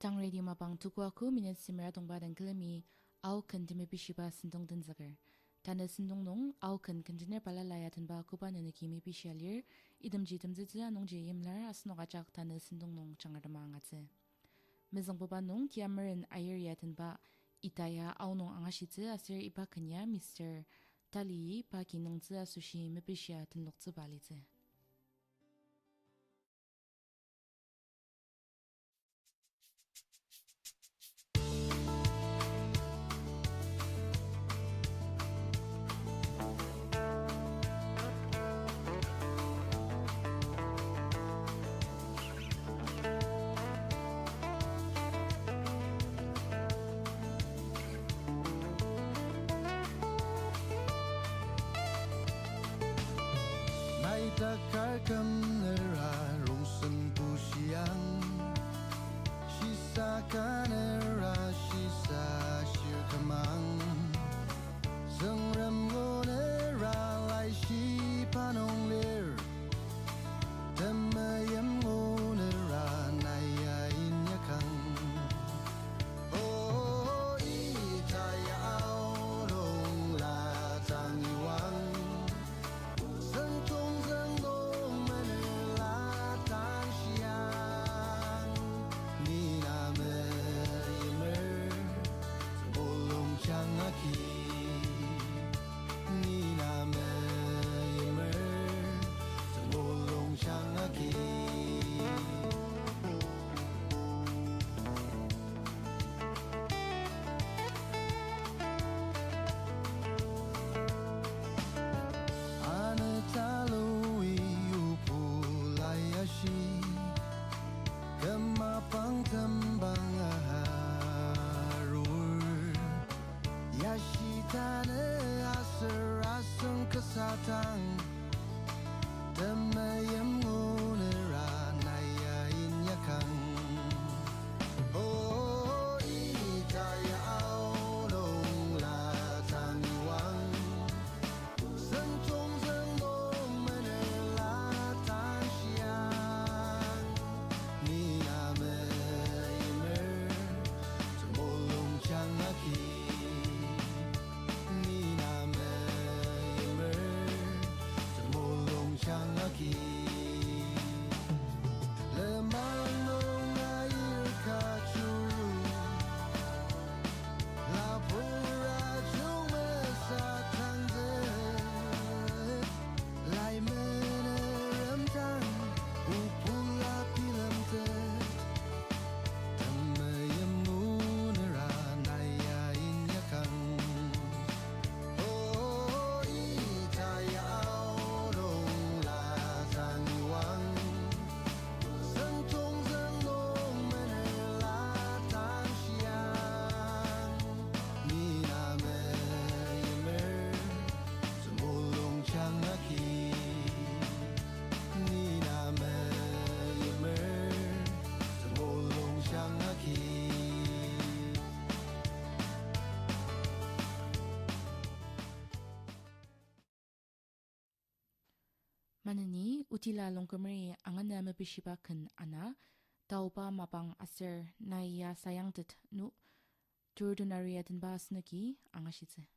Tang radio Mapang tukwa ku minit simera tongba dan kelemi au kan demi bishiba sindong dan zagar. Tanda sindong nong au kan kanjiner pala layatan ba kupa nanaki mi bishalir idam jitam zizi anong jayim lar asno gajak tanda sindong nong changadama angatse. Mezang baba nong Tiameren Aier yatan ba itaya Aonung angashitze asir iba kanya Mr. Tali pa kinong zi asushi mi bishia tan lokzi balitze. Kamera rongsen pusiang Sisa kanera sisa shir kamang Tsungrem ngonera lai shi panonglir Temayam ngonera naya inyakang Oh itaya aonung la tangiwang Mapang tembang aharur Yashitane asar asung kesatang Temayam ngunera naya inyakang Oh itaya aonung la tangiwang Sentong zengong menela tansiang Nina meimer Temolong changaki Nina meimer Temolong changaki Lemang nong air kacuru Lapura jung mesatang zet Lai menerem tang Upula pilam tet Temayam ngunera naya inyakang Oh itaya aonung la tangiwang Sentong zengong menela tansiang Nina meimer Temolong changaki Nina meimer Temolong changaki Manani utila longkamri angana mabishiba kan ana Taoba Mapang asir Nai Sayangtet No-TerotoNaro yatan ba asnaki angashitze.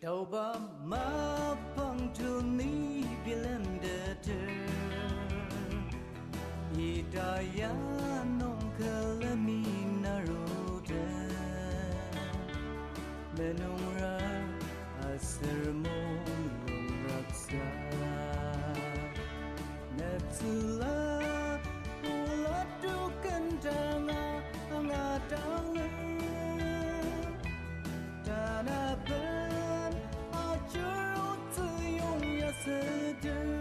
Taoba Mapang tuni bilam deter Idaya nong kalami naruda Menungra asir mong raksa Nepsula ulatu kentanga angatang Tanapan acur tsuyong yasedur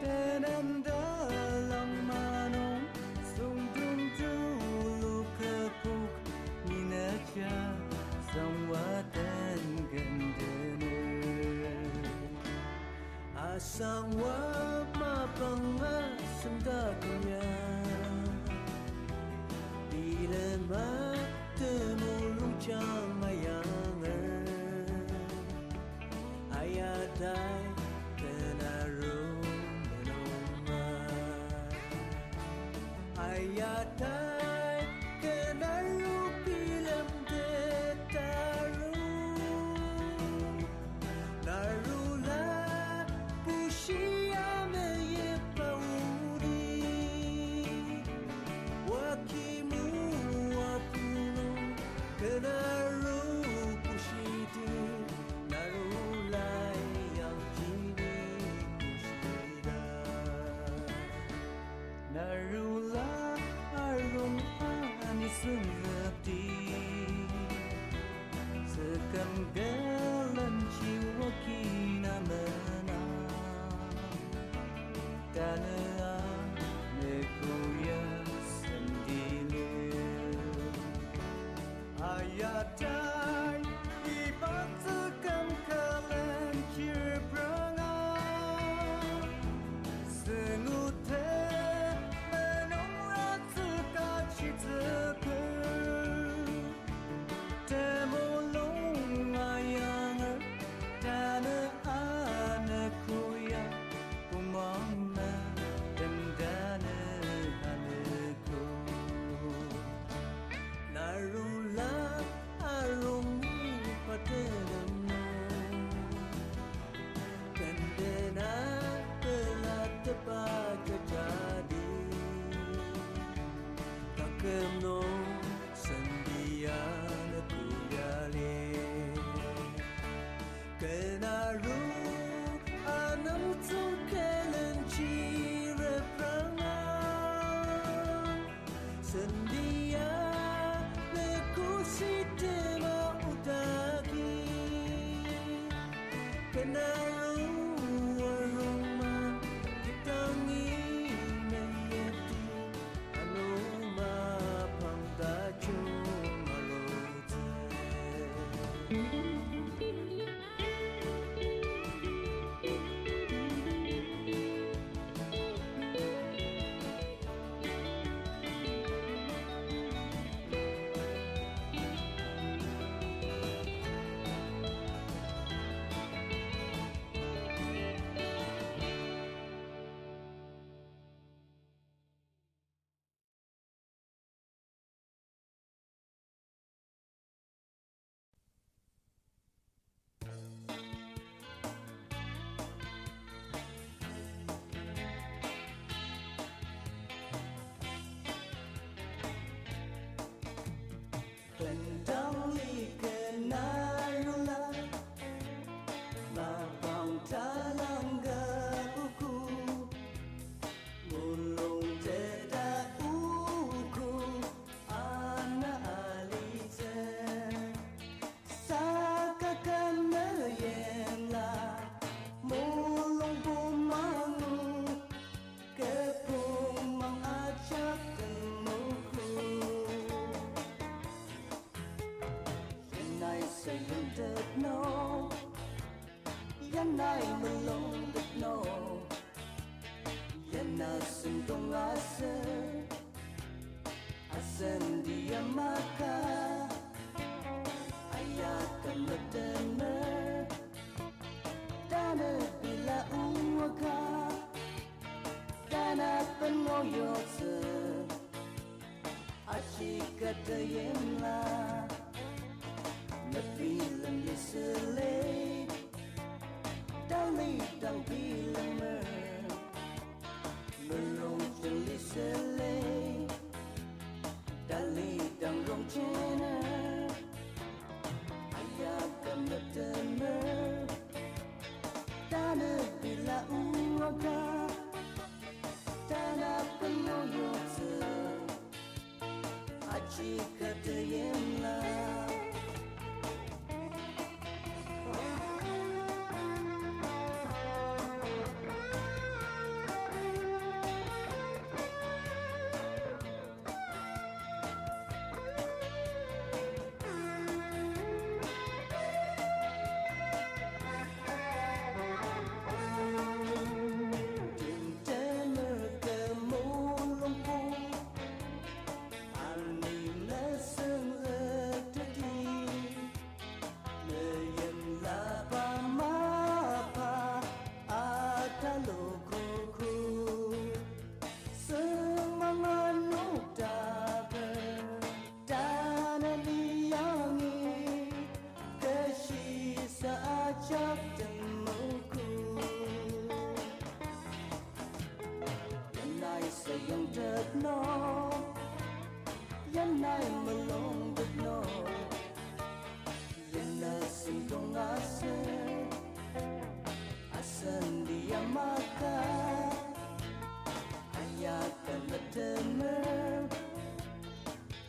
Tenam dalang manong sungtung dulu kepuk Minaja sangwatan gendener Asang wap mapang asam dakunya Bila temulung chang ayang Ayatai kenaru film detaru narula pushia meye pauri wakimu wapuno kenaru pushiti narula yang kini pushida narula arung ani sungerti sekam galan jiwa kina menang tanah nekuya sendiri ayatai ibat sekam kalan kirperangan senute menung ratu kacita temolong ayanger tanah anakkuya pumangna dandana anakku narula arungi patenamno kandena telah tepat jadi takemno sendian kuyale kenaru anam tungkelen cire prangan sendia nekusi tema utagi kenaru waruma kitangi meyeti Anungba pangdacu marote Pendali kenarula Mapang talangga buku Mulung jeda uku Ana alite Sakakan meyenla Mulung pumangu Kepumang acak temuku Nai Sayangtet No Nai No Yana sendung asa Asen dia maka Ayakan berdener Dana bila uwaka Dana pengoyot se Aci kata yemla Nabilang yeselay Dali dang bilang melong jeli selay Dali dang rong chena Ayakan bertemer Dana bila uwaga Dana pengoyot se Aci kata yemla nai malong but no Yena sintong ase Asan dia maka Ayakan letemer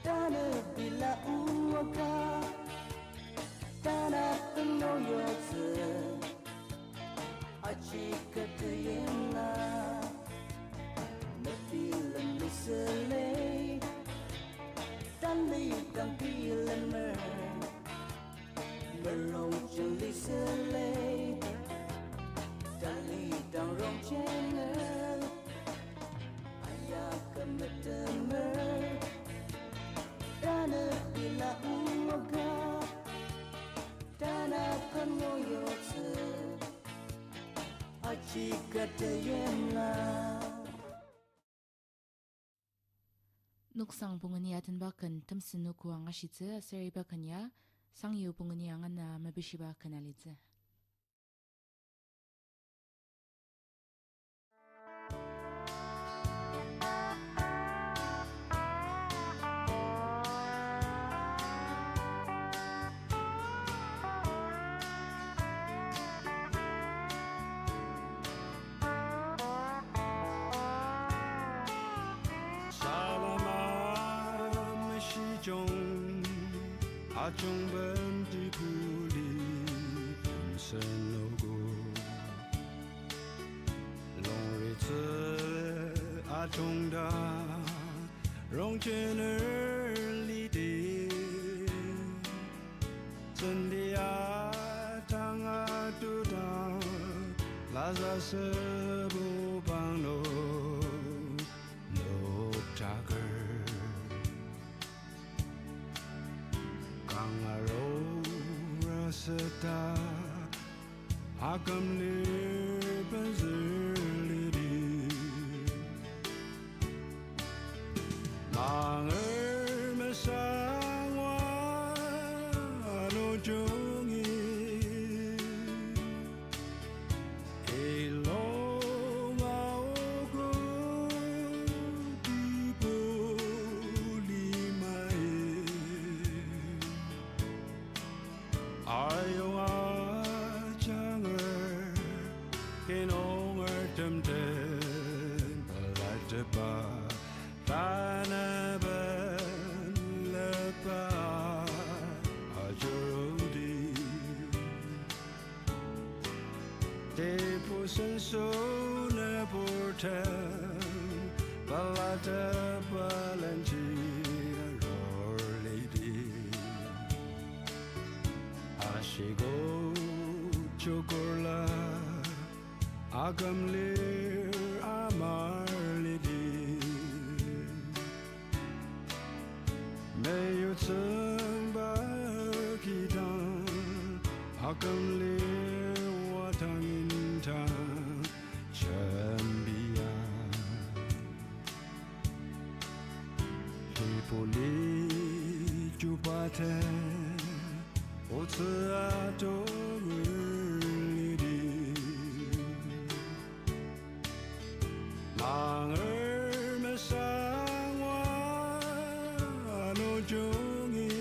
Dana bila uwaga Dana penoyotse Aci katayena Nabilan misalay Dali dang pilamer Merong jeli selay Dali dang rong channel Ayakan metemer Dana bila uwaga Dana penoyotse Aci katayena Noksang Pongen yatin bakan Temsenogo ang ashitze seri bakan ya Sanglir Pongen yang na mabishiba kanalitze. Aonung benci puli Temsenogo Long ritze Aonung da Rong chener li di Sendia tanga tu da Laza sebu bang no No taker Angaro rasata Akam nirbanzirlidi Manger mesangwa anujungi Ilong aogo Ayong ajanger Kinonger temten Balataba Tanaban lepa Ajurudi Tepo senso neportem Balataba lanchi Roar lady Ashigo chokorla agamlir amarlidi Mayo tsumba kitan agamlir watangintan chambia Hipoli chupaten Otsuatorlidi Manger mesangwa anujungi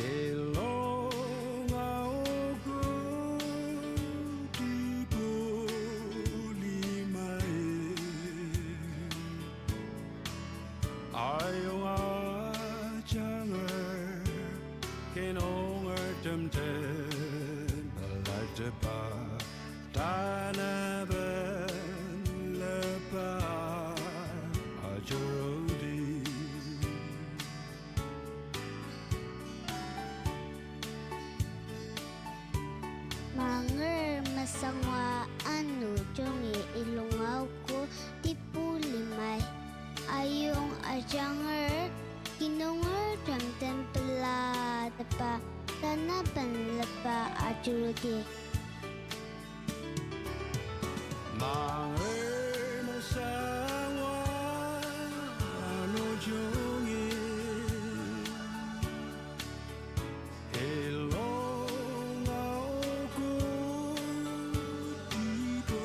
Ilong aogo tipulimai Ayong ajanger Kinonger temten Balataba Tanaban lepa Ajurodi Manger masangwa anujungi Ilungaw ko tipulimay Ayong ajanger Kinonger temten Balataba Tanaban lepa Ajurodi Manger mesangwa anujungi Ilong aogo tipulimai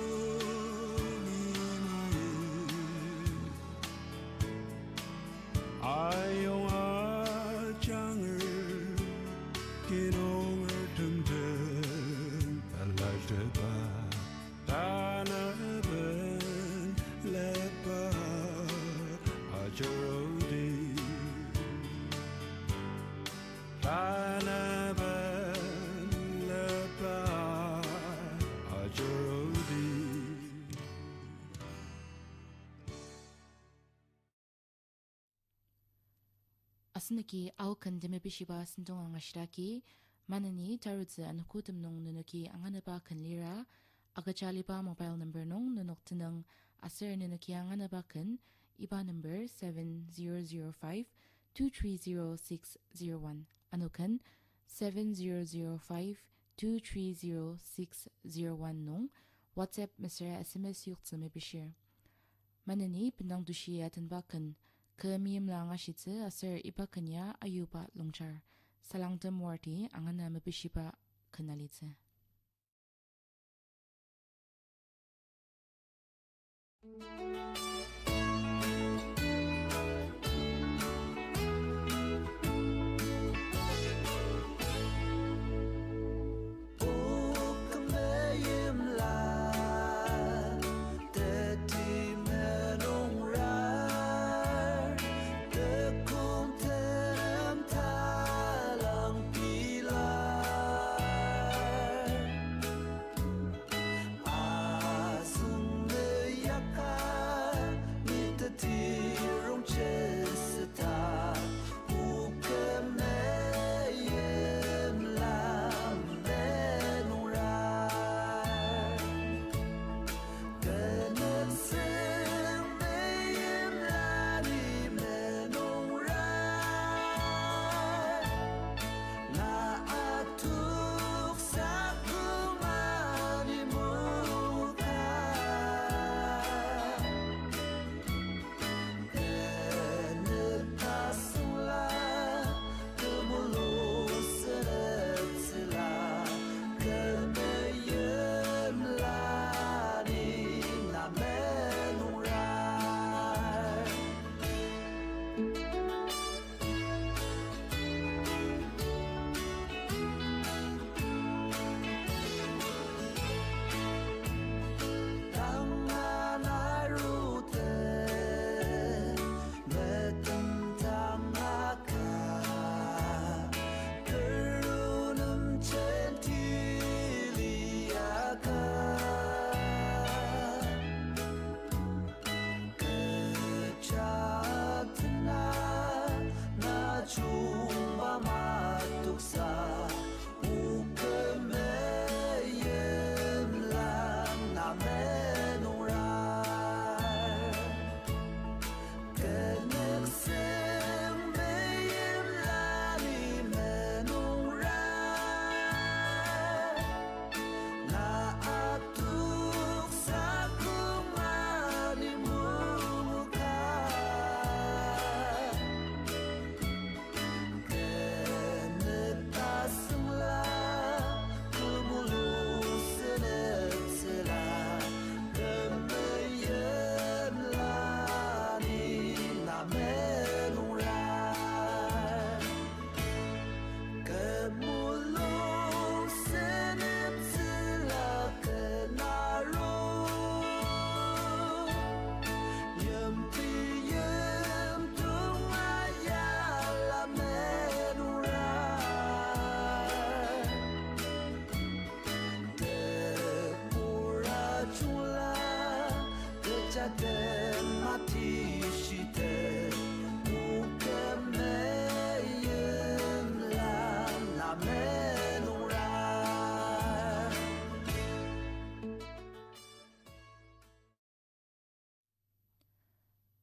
Asniki aukan demebishiba sindong angashiraki, manani tarudze anukutum nung nunuki anganaba kanlira, agachaliba mobile number nung nunoktanang aser nunuki anganaba kan, iba number 7005-230-601. Anukan 7005-230-601 nung WhatsApp mesra SMS yukta mebishir. Manani Bendangtoshi atanbakan, ke Meimla ngashitze aser iba kanya ayuba longchar. Salangta morti angana mebishiba kanalitze.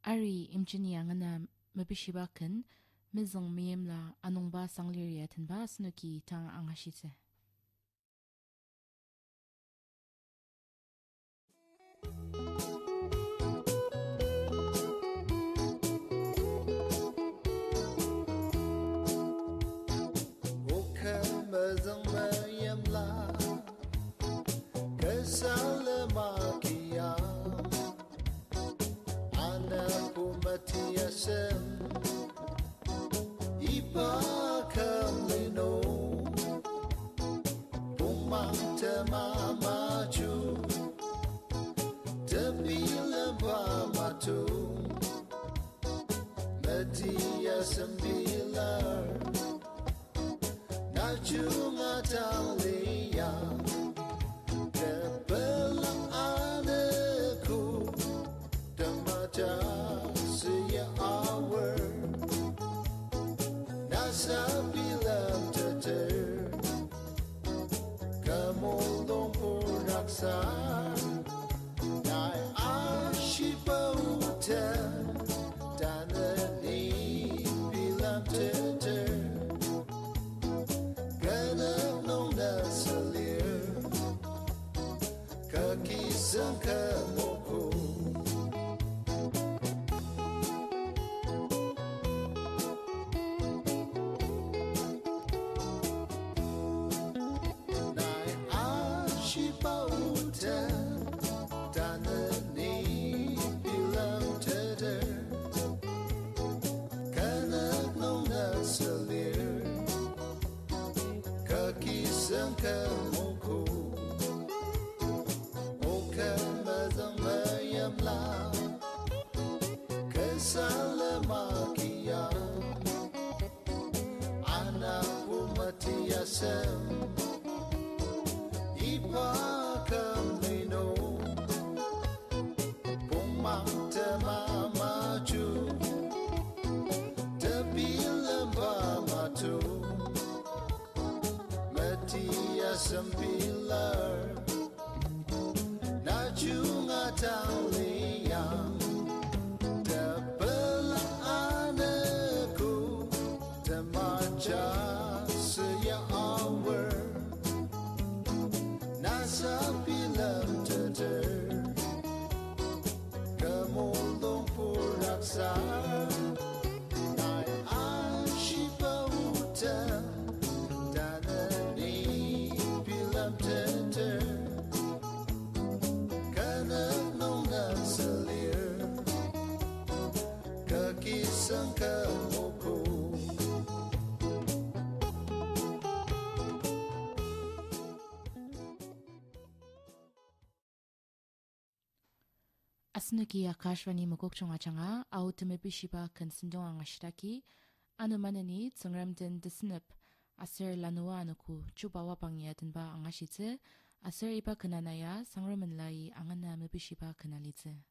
Ari imjini angana mabishibakan, mizong Meimla Anungba Sanglir yatanba snuki tang angashitze. nasa bilang teter Kamulong puraksa Nai ashipautan Tanani bilang teter Ganap nung nasalir Kakisang kamoko Sembilar Najunga Tauliyang Tebelaan aku Temaja Seya awar Nasa bilang teter Kemulung puraksa Nai ashipautan Kakisang kamoko Asnuki Akashvani Mukokchong Achanga, Autumepishiba Kansindong Angashitaki, Anumanani, Tsungrem den Tesunep, Aser Lanuwa Anoku, Chubawapang Yatenba Angashite, Aser Iba Kananaya, Sangremen Lai, Angana Mepishiba Kanalize.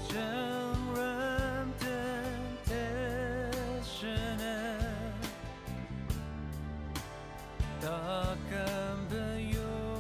Chungrem Tesunep Takkan beryo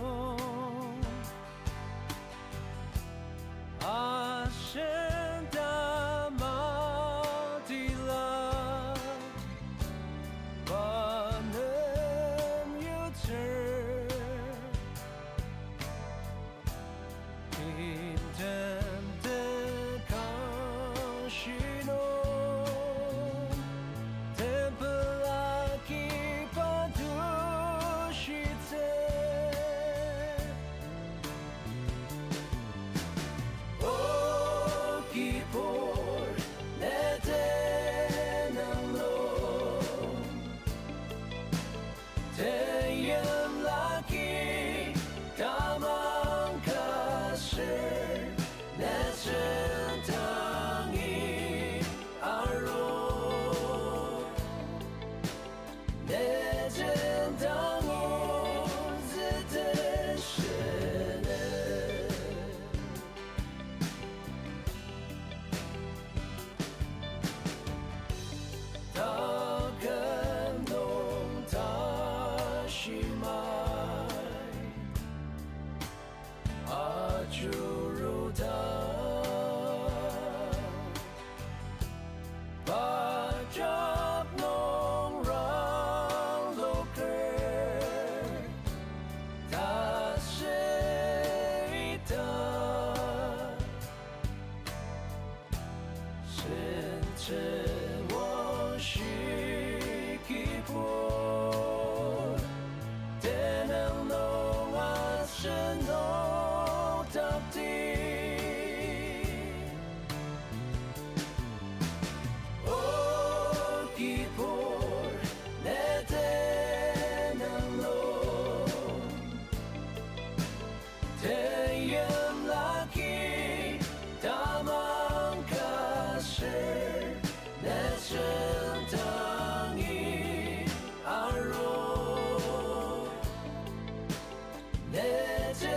내真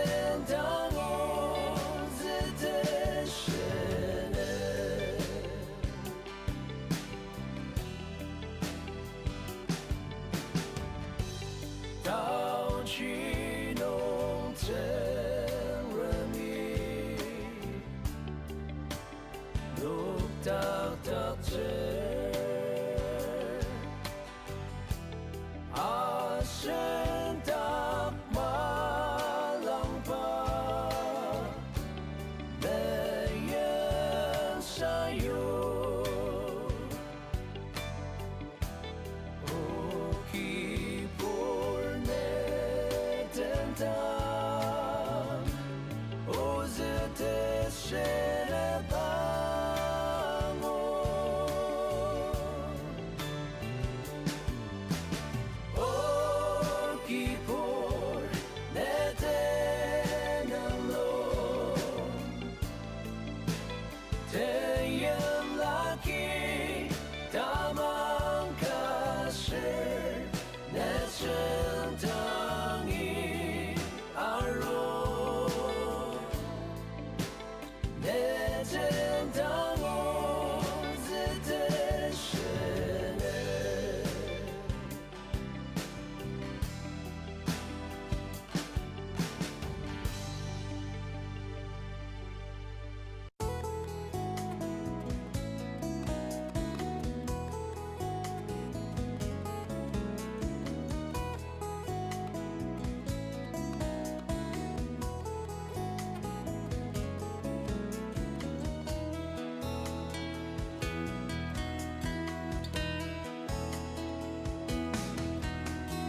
当我自的是到去弄成人民路到到这啊生到马浪吧没人上有Oki porne tentam Ozete shere bango Oki porne tenalo Teyem laki tamang kasher Neshen tangi aro Neshen tango zete shene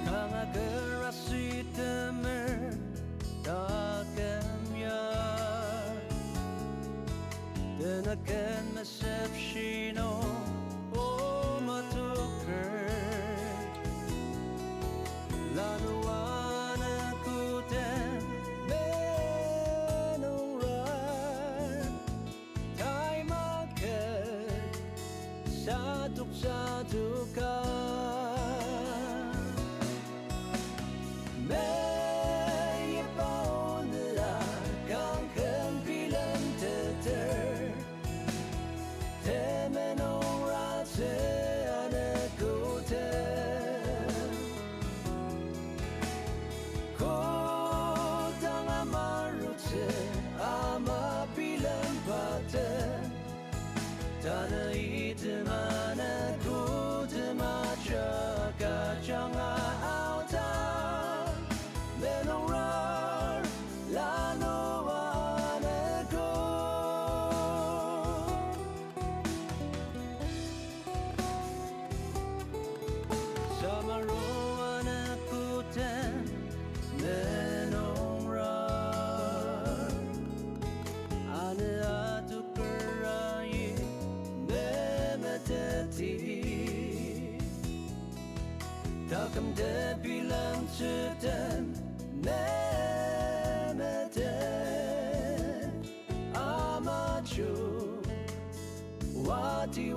Kangager asitemer dagemya Denaken mesepshino o matuker Lanuwa kuten benong ran Taimaker saduk ka May paunla kang kempilan teter Temenong rase anekuten Kutang amarutse ama pilan paten Tana itemana kutemacha kachanga autan Menong rar Lanuwa go Samaruan kuten Menong rar Ane atukerai Memeteti Takam de bilang seten Memeten Amachu Wati